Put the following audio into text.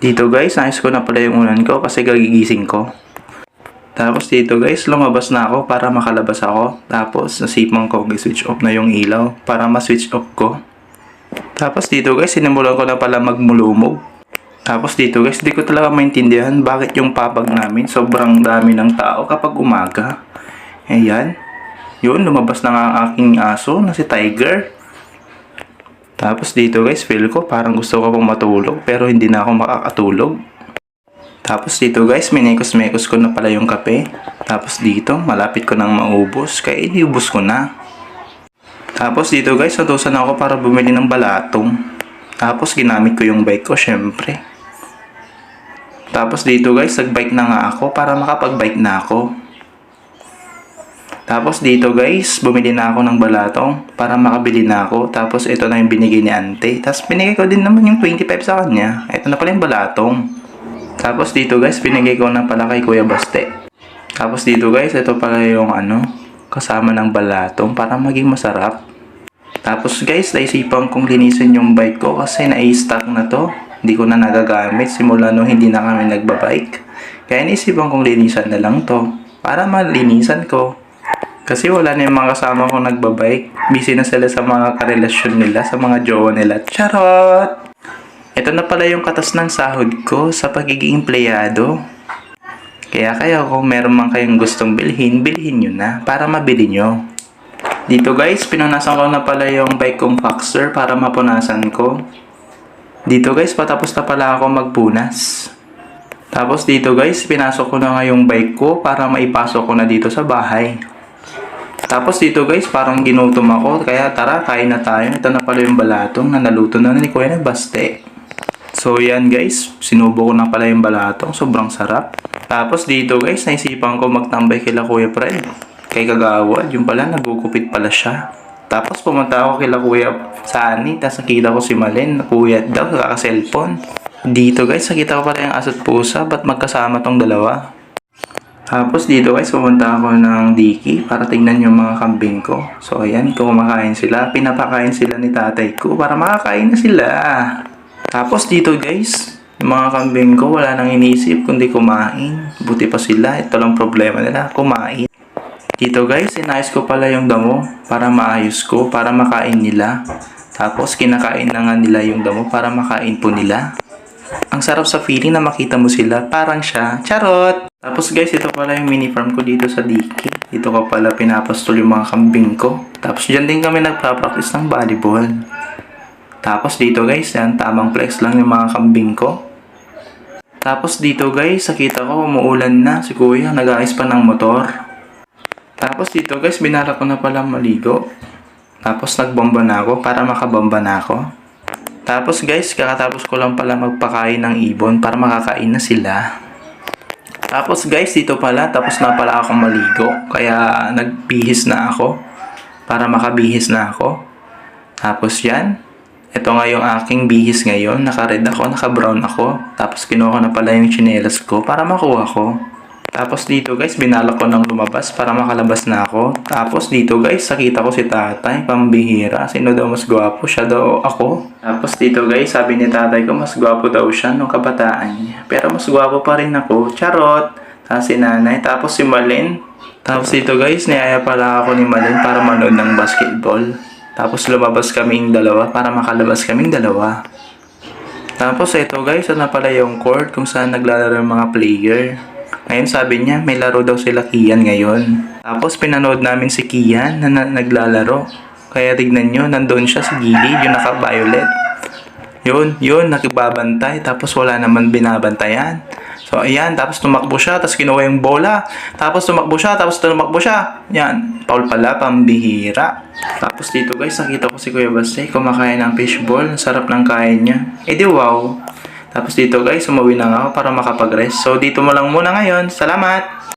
Dito guys, nais ko na pala yung unan ko kasi gagigising ko. Tapos dito guys, lumabas na ako para makalabas ako. Tapos nasipang ko switch off na yung ilaw para ma-switch off ko. Tapos dito guys, sinimulan ko na pala magmulumog. Tapos dito guys, di ko talaga maintindihan bakit yung papag namin sobrang dami ng tao kapag umaga. Ayan. Yun, lumabas na nga ang aking aso na si Tiger. Tapos dito guys, feel ko parang gusto ko pong matulog pero hindi na ako makakatulog. Tapos dito guys, minekos-mekos ko na pala yung kape. Tapos dito, malapit ko nang maubos kaya iniubos ko na. Tapos dito guys, natusan ako para bumili ng balatong. Tapos ginamit ko yung bike ko syempre. Tapos dito guys, nagbike na nga ako para makapagbike na ako. Tapos dito guys, bumili na ako ng balatong para makabili na ako. Tapos ito na yung binigay ni ante. Tapos binigay ko din naman yung 25 sa kanya. Ito na pala yung balatong. Tapos dito guys, binigay ko na pala kay Kuya Baste. Tapos dito guys, ito pala yung kasama ng balatong para maging masarap. Tapos guys, naisipan kong linisin yung bike ko kasi na-stock na to. Hindi ko na nagagamit simula nung hindi na kami nagbabike. Kaya naisipan kong linisan na lang to para malinisan ko. Kasi wala na yung mga kasama ko nagbabike. Busy na sila sa mga karelasyon nila, sa mga jowa nila. Charot! Ito na pala yung katas ng sahod ko sa pagiging empleyado. Kaya kung meron man kayong gustong bilhin, bilhin nyo na para mabili nyo. Dito guys, pinunasan ko na pala yung bike kong Foxer para mapunasan ko. Dito guys, patapos na pala ako magpunas. Tapos dito guys, pinasok ko na nga yung bike ko para maipasok ko na dito sa bahay. Tapos dito guys, parang ginutom ako. Kaya tara, kain na tayo. Ito na pala yung balatong na naluto na ni Kuya Baste. So yan guys, sinubo ko na pala yung balatong. Sobrang sarap. Tapos dito guys, naisipan ko magtambay kila Kuya Fred. Kay Kagawad, yung pala nagugupit pala siya. Tapos pumunta ako kila Kuya Sani. Tapos nakita ko si Malen, Kuya daw, kaka-cellphone. Dito guys, nakita ko pala yung aso't pusa. Ba't magkasama tong dalawa? Tapos dito guys, pumunta ako ng Diki para tingnan yung mga kambing ko. So ayan, kumakain sila. Pinapakain sila ni tatay ko para makakain na sila. Tapos dito guys, yung mga kambing ko wala nang inisip kundi kumain. Buti pa sila, ito lang problema nila, kumain. Dito guys, inayos ko pala yung damo para maayos ko, para makain nila. Tapos kinakain na nga nila yung damo para makain po nila. Ang sarap sa feeling na makita mo sila, parang siya. Charot! Tapos guys, ito pala yung mini farm ko dito sa Diki. Dito ko pala pinapastol yung mga kambing ko. Tapos dyan din kami nagpa-practice ng volleyball. Tapos dito guys, yan, tamang flex lang yung mga kambing ko. Tapos dito guys, nakita ko umuulan na. Si Kuya nag-aayos pa ng motor. Tapos dito guys, binara ko na pala maligo. Tapos nagbomba na ako para makabomba na ako. Tapos guys, kakatapos ko lang pala magpakain ng ibon para makakain na sila. Tapos guys, dito pala, tapos na pala akong maligo. Kaya nagbihis na ako para makabihis na ako. Tapos yan, ito nga yung aking bihis ngayon. Naka-red ako, naka-brown ako. Tapos kinuha ko na pala yung tsinelas ko para makuha ko. Tapos dito guys, binalak ko ng lumabas para makalabas na ako. Tapos dito guys, nakita ko si tatay, pambihira. Sino daw mas gwapo? Siya daw ako. Tapos dito guys, sabi ni tatay ko mas gwapo daw siya nung kabataan niya. Pero mas gwapo pa rin ako. Charot! Tapos si nanay. Tapos si Malen. Tapos dito guys, niyaya pala ako ni Malen para manood ng basketball. Tapos lumabas kaming dalawa para makalabas kaming dalawa. Tapos ito guys, ito na pala yung court kung saan naglalaro yung mga player. Ngayon sabi niya, may laro daw sila Kian ngayon. Tapos pinanood namin si Kian na naglalaro. Kaya tignan nyo, nandun siya sa gilid, yung naka-violet. Yun, nakibabantay. Tapos wala naman binabantayan. So ayan, tapos tumakbo siya, tapos kinuha yung bola. Tapos tumakbo siya, tapos tumakbo siya. Yan, foul pala, pambihira. Tapos dito guys, nakita ko si Kuya Baste kumakain ng fishball. Sarap ng kain niya. Eh di wow. Tapos dito guys, umuwi na ako para makapag-rest. So dito mo lang muna ngayon. Salamat!